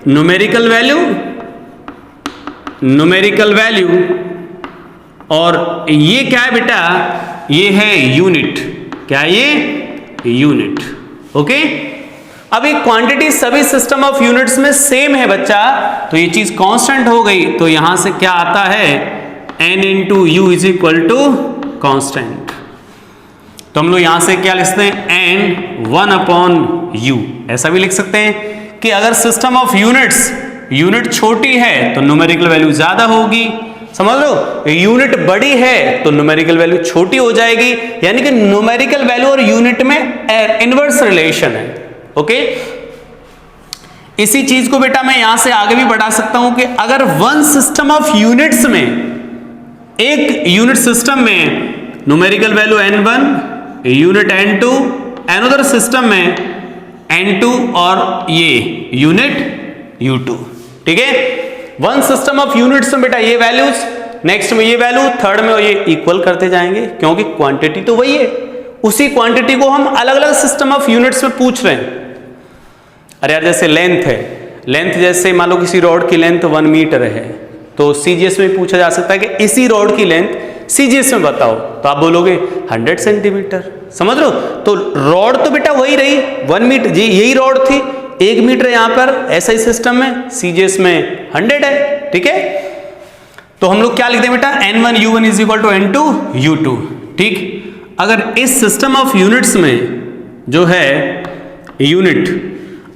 न्यूमेरिकल वैल्यू, न्यूमेरिकल वैल्यू, और ये क्या है बेटा, ये है यूनिट, क्या ये यूनिट। ओके, अब ये क्वांटिटी सभी सिस्टम ऑफ यूनिट्स में सेम है बच्चा, तो ये चीज कांस्टेंट हो गई, तो यहां से क्या आता है, n into U is equal to constant. तो हम लोग यहां से क्या लिखते हैं, n 1 अपॉन u, ऐसा भी लिख सकते हैं कि अगर सिस्टम ऑफ यूनिट्स, यूनिट छोटी है तो न्यूमेरिकल वैल्यू ज्यादा होगी, समझ लो, यूनिट बड़ी है तो न्यूमेरिकल वैल्यू छोटी हो जाएगी, यानी कि न्यूमेरिकल वैल्यू और यूनिट में इनवर्स रिलेशन है। ओके, इसी चीज को बेटा मैं यहां से आगे भी बढ़ा सकता हूं कि अगर वन सिस्टम ऑफ यूनिट्स में, एक यूनिट सिस्टम में numerical value n1, unit n2, another system में n2 और ये यूनिट u2, ठीक है। वन सिस्टम ऑफ यूनिट्स में बेटा ये वैल्यूज, नेक्स्ट में ये वैल्यू, थर्ड में ये इक्वल करते जाएंगे, क्योंकि क्वांटिटी तो वही है, उसी क्वांटिटी को हम अलग अलग सिस्टम ऑफ यूनिट्स में पूछ रहे हैं। अरे यार जैसे लेंथ है, लेंथ जैसे मान लो किसी रॉड की लेंथ 1 मीटर है, तो सीजीएस में पूछा जा सकता है कि इसी रॉड की लेंथ सीजीएस में बताओ, तो आप बोलोगे 100 सेंटीमीटर, समझ लो। तो रॉड तो बेटा वही रही 1 मीटर, यही रॉड थी, 1 मीटर यहां पर ऐसा ही सिस्टम में, सीजीएस में 100 है, ठीक है। तो हम लोग क्या लिखते हैं बेटा, n1 u1 is equal to n2 u2, ठीक। अगर इस सिस्टम ऑफ यूनिट्स में जो है यूनिट,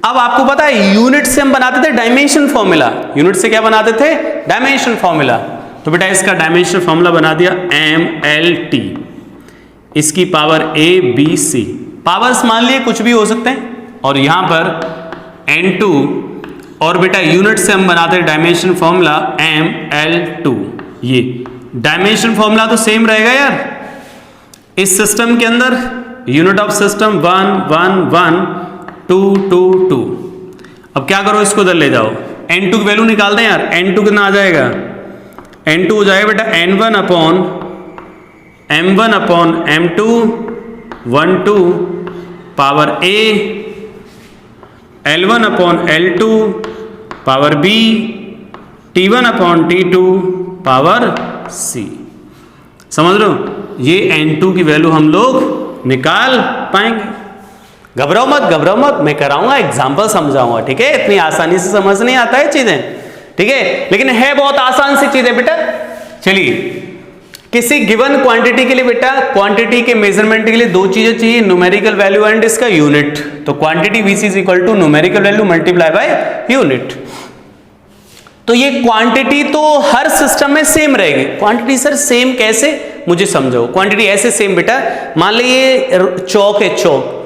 अब आपको पता है यूनिट से हम बनाते थे डायमेंशन फॉर्मूला, यूनिट से क्या बनाते थे, डायमेंशन फॉर्मूला। तो बेटा इसका डायमेंशन फॉर्मूला बना दिया MLT, इसकी power A B C, powers मान लिए कुछ भी हो सकते हैं, और यहां पर n2, और बेटा यूनिट से हम बनाते हैं डायमेंशन फॉर्मूला ML2। ये डायमेंशन फॉर्मूला तो सेम रहेगा यार, इस सिस्टम के अंदर यूनिट ऑफ सिस्टम 1 1 1 2 2 2। अब क्या करो, इसको इधर ले जाओ, n2 की वैल्यू निकाल दें यार, n2 कितना आ जाएगा, n2 हो जाएगा बेटा n1 upon m1 upon m2 1 2 power A, L1 upon L2 power B, T1 upon T2 power C। समझ लो, ये n2 की वैल्यू हम लोग निकाल पाएंगे। घबराओ मत, मैं कराऊंगा, एग्जाम्पल समझाऊंगा, ठीक है। इतनी आसानी से समझ नहीं आता है चीजें, ठीक है, लेकिन है बहुत आसान सी चीजें बेटा। चलिए, किसी गिवन क्वांटिटी के लिए बेटा, क्वांटिटी के मेजरमेंट के लिए दो चीजें चाहिए, न्यूमेरिकल वैल्यू एंड इसका यूनिट। तो quantity VC is equal to numerical value multiply by unit. तो ये क्वांटिटी तो हर सिस्टम में सेम रहेगी। क्वांटिटी सर सेम कैसे, मुझे समझाओ। क्वांटिटी ऐसे सेम बेटा, मान लीजिए चौक है, चौक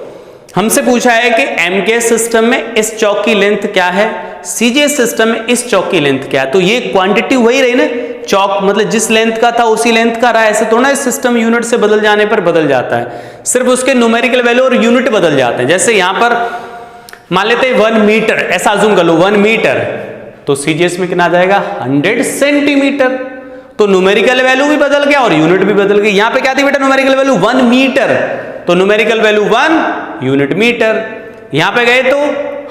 हमसे पूछा है कि MK सिस्टम में इस चौक की लेंथ क्या है, CJ सिस्टम में इस चौक की लेंथ क्या है। तो ये क्वांटिटी वही रही ना, चौक मतलब जिस लेंथ का था उसी लेंथ का रहा, ऐसे तो ना इस सिस्टम यूनिट से बदल जाने पर बदल जाता है, सिर्फ उसके न्यूमेरिकल वैल्यू और यूनिट बदल जाते हैं। जैसे यहां पर मान लेते हैं 1 मीटर, ऐसा अज्यूम कर लो 1 मीटर, तो CGS में कितना आ जाएगा 100 सेंटीमीटर। तो न्यूमेरिकल वैल्यू भी बदल गया और यूनिट भी बदल गई। यहां पे क्या थी बेटा, न्यूमेरिकल वैल्यू 1 मीटर, तो न्यूमेरिकल वैल्यू 1, यूनिट मीटर। यहां पे गए तो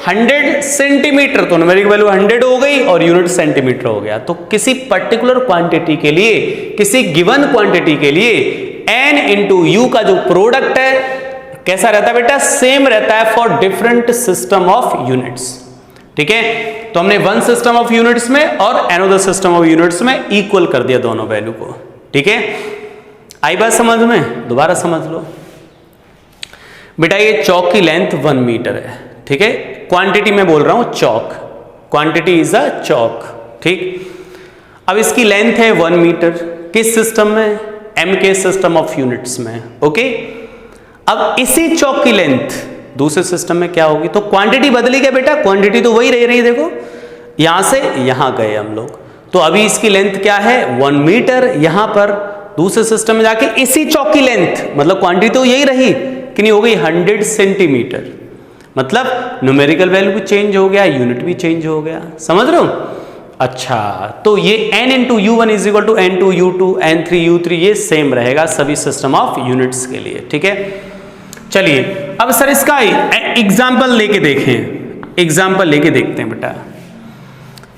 100 सेंटीमीटर, तो न्यूमेरिकल वैल्यू 100 हो गई और यूनिट सेंटीमीटर हो गया। तो किसी पर्टिकुलर क्वांटिटी के लिए, किसी गिवन क्वांटिटी के लिए n इंटू यू का जो प्रोडक्ट है कैसा रहता है बेटा, सेम रहता है for different system of units, ठीक है। तो हमने वन सिस्टम ऑफ यूनिट्स में और अनदर सिस्टम ऑफ यूनिट्स में इक्वल कर दिया दोनों वैल्यू को, ठीक है। आई बात समझ में, दोबारा समझ लो बेटा। ये चौक की लेंथ 1 मीटर है, ठीक है। क्वांटिटी में बोल रहा हूं चौक, क्वांटिटी इज अ चौक, ठीक। अब इसकी लेंथ है 1 मीटर, किस सिस्टम में, MK सिस्टम ऑफ यूनिट्स में, ओके। अब इसी चौक की लेंथ दूसरे सिस्टम में क्या होगी, तो क्वांटिटी बदली क्या बेटा, क्वांटिटी तो वही रह रही, देखो यहां से यहां गए हम लोग, तो अभी इसकी लेंथ क्या है 1 मीटर, यहां पर दूसरे सिस्टम में जाके इसी चौक की लेंथ, मतलब क्वांटिटी तो यही रही कि नहीं, हो गई 100 सेंटीमीटर, मतलब न्यूमेरिकल वैल्यू भी चेंज हो गया, यूनिट भी चेंज हो गया, समझ रहे हो। अच्छा, तो ये n into U1 is equal to N2 U2 N3 U3 ये सेम रहेगा सभी सिस्टम ऑफ यूनिट्स के लिए, ठीक है। चलिए अब सर इसका एग्जाम्पल लेके देखें, एग्जाम्पल लेके देखते हैं बेटा।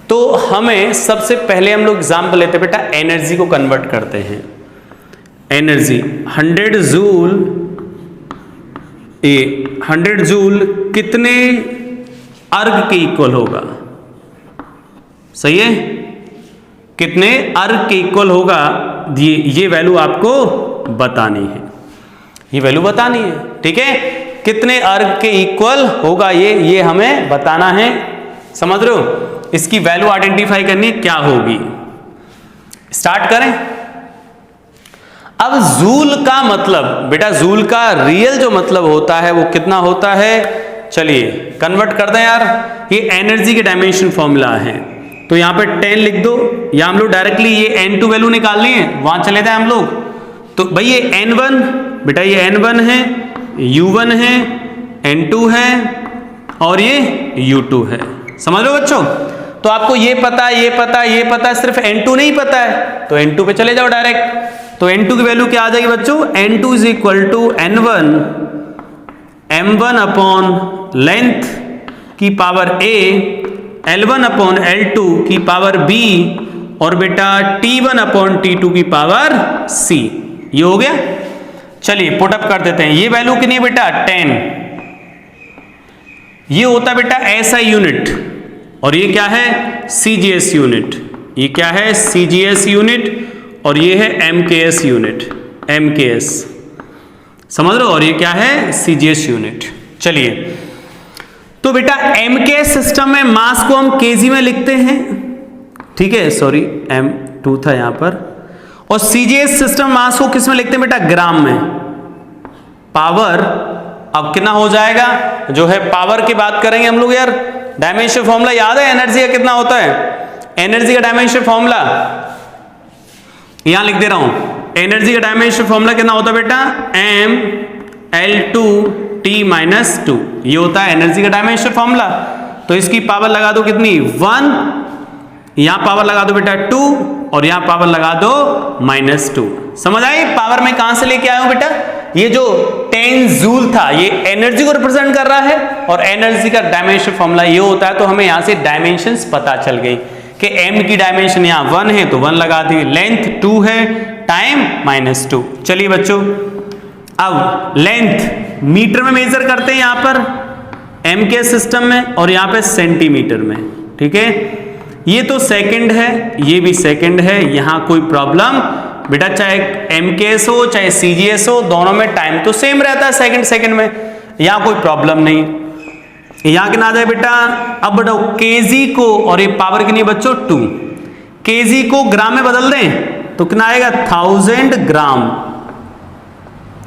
तो हमें सबसे पहले हम लोग एग्जाम्पल लेते हैं बेटा, एनर्जी को कन्वर्ट करते हैं। एनर्जी 100 जूल, 100 जूल कितने अर्ग के इक्वल होगा, सही है, कितने अर्ग के इक्वल होगा, ये वैल्यू आपको बतानी है, ये वैल्यू बतानी है, ठीक है, कितने अर्ग के इक्वल होगा ये हमें बताना है, समझ रहे हो। इसकी वैल्यू आइडेंटिफाई करनी क्या होगी, स्टार्ट करें। अब जूल का मतलब बेटा, जूल का रियल जो मतलब होता है वो कितना होता है, चलिए कन्वर्ट कर दें यार, ये एनर्जी के डायमेंशन फॉर्मूला है, तो यहां पे 10 लिख दो, या हम लोग डायरेक्टली ये N2 वैल्यू निकालनी है, वहां चले जाए हम लोग, तो भाई ये N1 बेटा, ये N1 है, U1 है, N2 है और ये U2 है, समझ लो बच्चों। तो आपको ये पता है, सिर्फ N2 नहीं पता है, तो N2 पे चले जाओ डायरेक्ट, तो N2 की वैल्यू क्या आ जाएगी बच्चों, N2 is equal to N1 M1 upon length की power A L1 upon L2 की पावर B और बेटा T1 अपॉन T2 की पावर C, ये हो गया। चलिए पुटअप कर देते हैं, ये वैल्यू कितनी है बेटा 10, ये होता है बेटा SI यूनिट, और ये क्या है CGS यूनिट, ये क्या है CGS यूनिट, और ये है MKS यूनिट, MKS, समझ लो, और ये क्या है CGS यूनिट। चलिए तो बेटा MKS सिस्टम में मास को हम केजी में लिखते हैं, ठीक है, सॉरी M2 था यहां पर, और CGS सिस्टम मास को किस में लिखते हैं बेटा, ग्राम में। पावर अब कितना हो जाएगा, जो है पावर की बात करेंगे हम लोग यार, डायमेंशन फॉर्मूला याद है एनर्जी का कितना होता है, एनर्जी का डायमेंशन फॉर्मूला यहां लिख दे रहा हूं, एनर्जी का डायमेंशन फॉर्मूला कितना होता है बेटा, M L2T-2, ये होता है एनर्जी का डायमेंशन फॉर्मूला। तो इसकी पावर लगा दो कितनी 1, यहां पावर लगा दो बेटा 2, और यहां पावर लगा दो -2, समझ आई। पावर में कहां से लेके आया हूं बेटा, ये जो 10 जूल था ये एनर्जी को रिप्रेजेंट कर रहा है, और एनर्जी का डायमेंशन फॉर्मूला ये होता है, तो हमें यहां से डायमेंशंस पता चल गई कि m की डायमेंशन यहां 1 है तो 1 लगा दी, लेंथ 2 है, टाइम -2। चलिए बच्चों अब लेंथ मीटर में मेजर करते हैं यहां पर MKS सिस्टम में, और यहां पे सेंटीमीटर में, ठीक है। ये तो सेकंड है, ये भी सेकंड है, यहां कोई प्रॉब्लम बेटा, चाहे MKS हो चाहे CGS हो, दोनों में टाइम तो सेम रहता है सेकंड में, यहां कोई प्रॉब्लम नहीं। यहां कितना आ जाए बेटा, अब बताओ केजी को, और ये पावर कितनी बच्चों 2, केजी को ग्राम में बदल दें तो कितना आएगा 1000 ग्राम,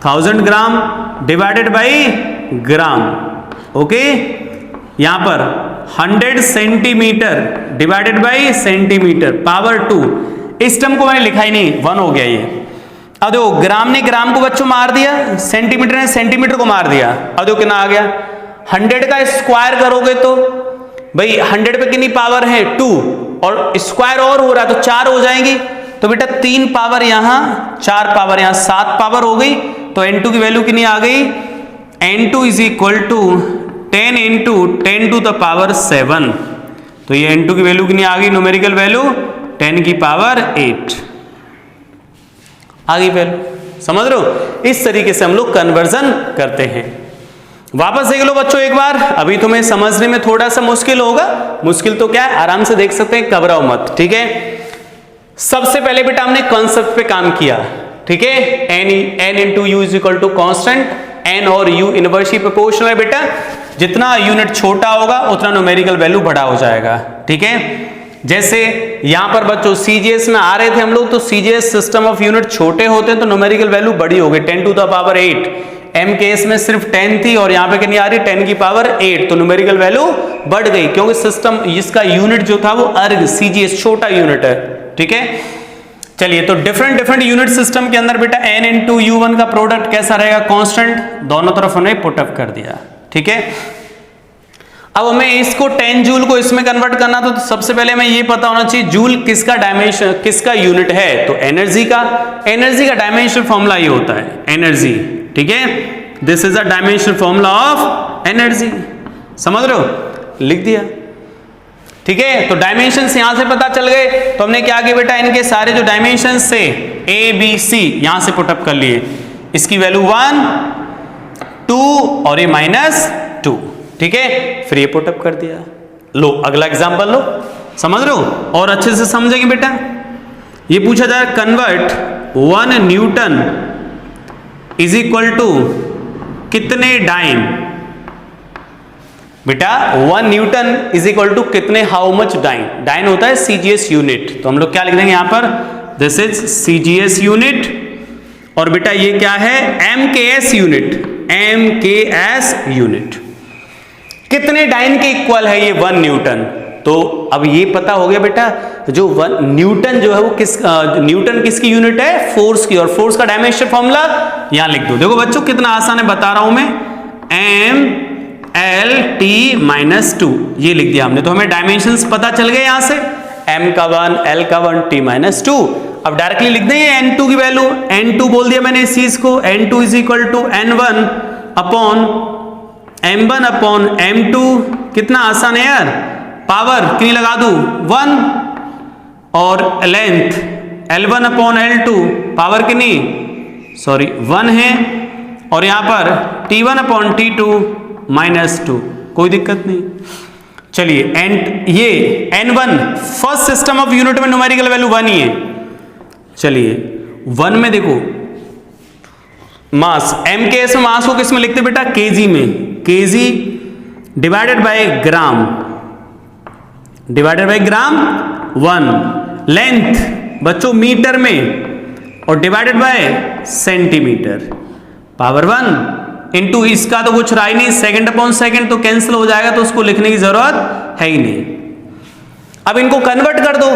1000 gram divided by gram, okay. यहां पर 100 centimetre divided by centimetre power 2, इस टर्म को मैंने लिखा ही नहीं, 1 हो गया ये। अब देखो ग्राम ने ग्राम को बच्चों मार दिया, सेंटीमीटर ने सेंटीमीटर को मार दिया, अब देखो कितना आ गया, 100 का स्क्वायर करोगे तो भाई 100 पे कितनी पावर है 2, और स्क्वायर और हो रहा है तो 4 हो जाएंगी, तो बेटा 3 पावर यहां 4 पावर यहां 7 पावर हो गई, तो N2 की वैल्यू कितनी आ गई, N2 is equal to 10 into 10 to the power 7, तो ये N2 की वैल्यू कितनी आ गई, न्यूमेरिकल वैल्यू 10 की पावर 8 आ गई वैल्यू, समझ रहे हो। इस तरीके से हम लोग कन्वर्जन करते हैं। वापस देख लो बच्चों एक बार, अभी तुम्हें समझने में थोड़ा सा मुश्किल होगा, मुश्किल तो क्या है, आराम से देख सकते हैं, घबराओ मत, ठीक है। सबसे पहले बेटा हमने कॉन्सेप्ट पे काम किया, ठीक है, n into U is equal to constant, n और u इनवर्सली प्रोपोर्शनल है बेटा, जितना यूनिट छोटा होगा उतना न्यूमेरिकल वैल्यू बड़ा हो जाएगा, ठीक है। जैसे यहां पर बच्चों CGS में आ रहे थे हम लोग, तो CGS सिस्टम ऑफ यूनिट छोटे होते हैं तो न्यूमेरिकल वैल्यू बड़ी हो गई, 10 to the power 8, m case में सिर्फ 10 थी और यहाँ पे कितनी आ रही 10 की पावर 8, तो न्यूमेरिकल वैल्यू बढ़ गई क्योंकि सिस्टम इसका यूनिट जो था वो अर्ग CGS छोटा यूनिट है। ठीक है, चलिए तो डिफरेंट यूनिट सिस्टम के अंदर बेटा n इंटू U1 का प्रोडक्ट कैसा रहेगा, कांस्टेंट, दोनों तरफ हमने पुट अप कर दिया। ठीक है, अब हमें इसको 10 जूल को इसमें कन्वर्ट करना, तो सबसे पहले हमें ये पता होना चाहिए जूल किसका डायमेंशन, किसका यूनिट है, तो एनर्जी का डायमेंशन फॉर्मूला ये होता है एनर्जी। ठीक है, this is a dimension formula of energy, समझ रहे हो, लिख दिया। ठीक है, तो डायमेंशंस यहां से पता चल गए, तो हमने क्या किया बेटा, इनके सारे जो डायमेंशंस से ABC यहां से पुट अप कर लिए, इसकी वैल्यू 1, 2 और ये -2। ठीक है, फिर ये पुट अप कर दिया। लो अगला एग्जांपल लो, समझ रहे हो और अच्छे से समझेंगे बेटा। ये पूछा जाए convert 1 newton is equal to कितने डाइन, बेटा 1 न्यूटन इज इक्वल टू कितने, हाउ मच डाइन, डाइन होता है CGS यूनिट, तो हम लोग क्या लिख देंगे यहां पर, दिस इज CGS यूनिट, और बेटा ये क्या है MKS यूनिट, कितने डाइन के इक्वल है ये 1 न्यूटन। तो अब ये पता हो गया बेटा, जो 1 न्यूटन जो है वो न्यूटन किसकी यूनिट है, फोर्स की, और फोर्स का डायमेंशन फॉर्मूला यहां लिख दो। देखो बच्चों कितना आसान है, बता रहा हूं मैं, MLT-2 ये लिख दिया हमने, तो हमें डायमेंशंस पता चल गए यहां से, M का 1, L का 1, T-2। अब डायरेक्टली लिख दें N2 की वैल्यू, N2 बोल दिया मैंने इस चीज को, N2 is equal to N1 upon M1 upon M2, कितना आसान है यार, पावर कितनी लगा दूं 1, और length L1 upon L2 power कितनी, सॉरी 1 है, और यहां पर T1 अपॉन T2 -2, कोई दिक्कत नहीं। चलिए ये N1 first system of unit में न्यूमेरिकल वैल्यू 1 ही है। चलिए 1 में देखो मास, MKS में मास को किस में लिखते बेटा, केजी में, KG divided by gram, 1, length बच्चों मीटर में, और divided by centimetre, power 1 into इसका तो कुछ रहा ही नहीं, सेकंड अपॉन सेकंड तो कैंसिल हो जाएगा, तो उसको लिखने की जरूरत है ही नहीं। अब इनको कन्वर्ट कर दो,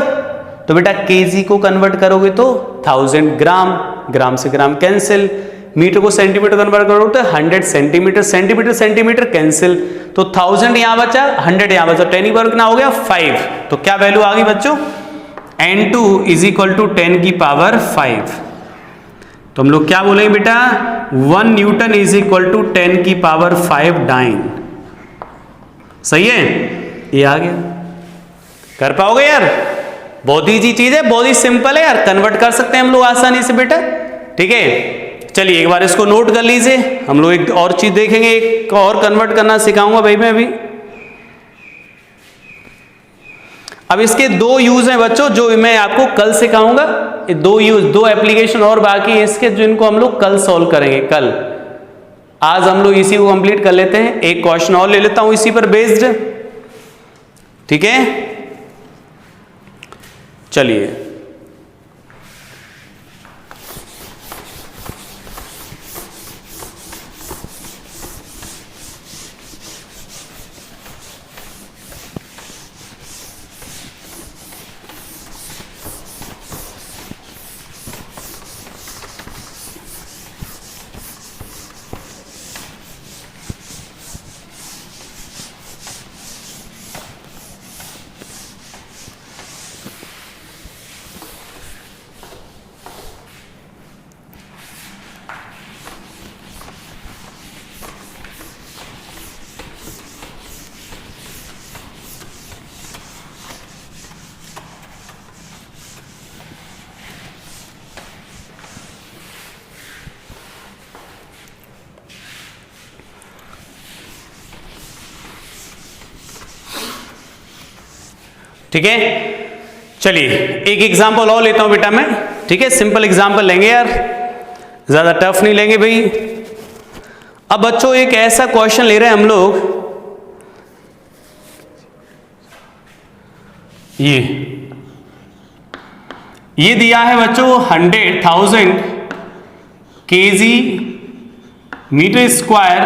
तो बेटा केजी को कन्वर्ट करोगे तो 1000 ग्राम, ग्राम से ग्राम कैंसिल, मीटर को सेंटीमीटर कन्वर्ट करोगे तो 100 सेंटीमीटर, सेंटीमीटर कैंसिल, तो 1000 यहां बचा, 100 यहां बचा, 10 वर्ग ना हो गया 5, तो क्या वैल्यू आ गई बच्चों, N2 इज इक्वल टू 10 की पावर 5। तो हम लोग क्या बोलेंगे बेटा, 1 न्यूटन इज इक्वल टू 10 की पावर 5 डाइन। सही है, ये आ गया, कर पाओगे यार, बहुत ईजी चीज है, बहुत ही सिंपल है यार, कन्वर्ट कर सकते हैं हम लोग आसानी से बेटा। ठीक है, चलिए एक बार इसको नोट कर लीजिए, हम लोग एक और चीज देखेंगे, एक और कन्वर्ट करना सिखाऊंगा भाई मैं अभी। अब इसके 2 यूज हैं बच्चों, जो मैं आपको कल सिखाऊंगा, 2 यूज, 2 एप्लीकेशन और बाकी है इसके, जिनको हम लोग कल सॉल्व करेंगे। कल, आज हम लोग इसी को कंप्लीट कर लेते हैं, एक क्वेश्चन और ले लेता हूं इसी पर बेस्ड। ठीक है, चलिए ठीक है, चलिए एक एग्जांपल और लेता हूं बेटा मैं। ठीक है, सिंपल एग्जांपल लेंगे यार, ज्यादा टफ नहीं लेंगे भाई। अब बच्चों एक ऐसा क्वेश्चन ले रहे हैं हम लोग, ये दिया है बच्चों 100,000 kg metre square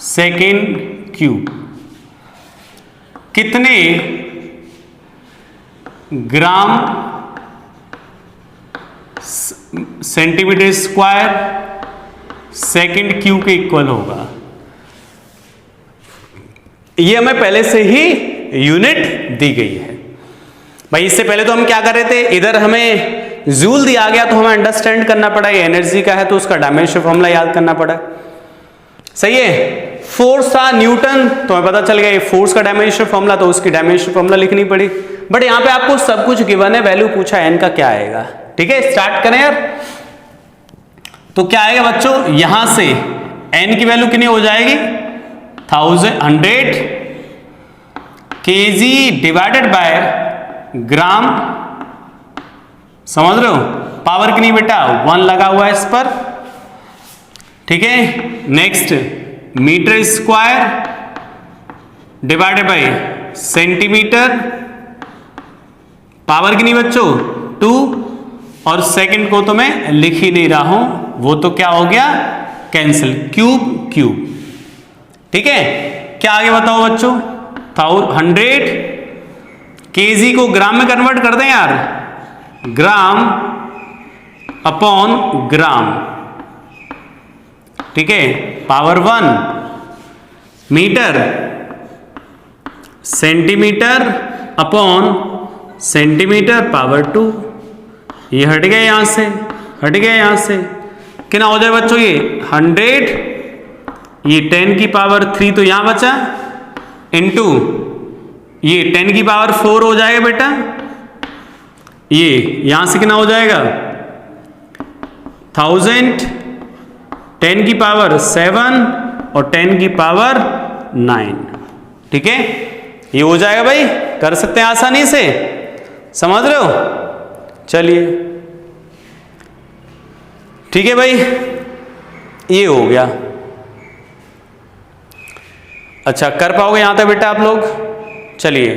second cube कितने gram centimetre square second cube के इक्वल होगा। ये हमें पहले से ही यूनिट दी गई है भाई। इससे पहले तो हम क्या कर रहे थे, इधर हमें जूल दिया गया तो हमें अंडरस्टैंड करना पड़ा, ये एनर्जी का है तो उसका डायमेंशन फॉर्मूला याद करना पड़ा। सही है। फोर्स था न्यूटन, तो हमें पता चल गया फोर्स का डायमेंशन फॉर्मूला, तो उसकी डायमेंशन फॉर्मूला लिखनी पड़ी। बट यहां पे आपको सब कुछ गिवन है, वैल्यू पूछा है एन का क्या आएगा। ठीक है, स्टार्ट करें यार। तो क्या आएगा बच्चों, यहां से एन की वैल्यू कितनी हो जाएगी 100 kg डिवाइडेड बाय ग्राम। समझ रहे हो, पावर कितनी बेटा 1 लगा हुआ है इस पर। ठीक है, next metre square divided by centimetre, power कितनी बच्चों 2, और सेकंड को तो मैं लिख ही नहीं रहा हूं, वो तो क्या हो गया कैंसिल, क्यूब क्यूब। ठीक है, क्या आगे बताओ बच्चों, 100 केजी को ग्राम में कन्वर्ट कर दें यार, ग्राम अपॉन ग्राम। ठीक है, power 1 metre centimetre upon centimetre power 2। ये हट गया यहां से, हट गया यहां से, कितना हो जाए बच्चों ये 100, ये 10 की पावर 3 तो यहां बचा, इनटू ये 10 की पावर 4 हो जाएगा बेटा, ये यहां से कितना हो जाएगा 1000, 10 की पावर 7 और 10 की पावर 9। ठीक है, ये हो जाएगा भाई, कर सकते हैं आसानी से, समझ रहे हो। चलिए ठीक है भाई, ये हो गया। अच्छा, कर पाओगे यहां तक बेटा आप लोग। चलिए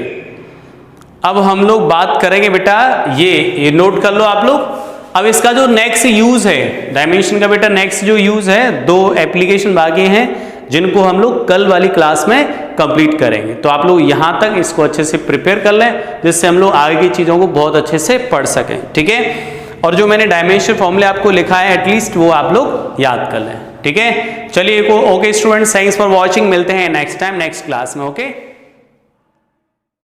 अब हम लोग बात करेंगे बेटा, ये नोट कर लो आप लोग। अब इसका जो नेक्स्ट यूज है डायमेंशन का बेटा, नेक्स्ट जो यूज है, 2 एप्लीकेशन बाकी हैं जिनको हम लोग कल वाली क्लास में कंप्लीट करेंगे। तो आप लोग यहां तक इसको अच्छे से प्रिपेयर कर लें, जिससे हम लोग आगे की चीजों को बहुत अच्छे से पढ़ सकें। ठीक है, और जो मैंने डायमेंशन फॉर्मूले आपको लिखा है एटलीस्ट वो आप लोग याद कर लें। ठीक है, चलिए okay students, thanks for watching, मिलते हैं नेक्स्ट टाइम नेक्स्ट क्लास में। ओके।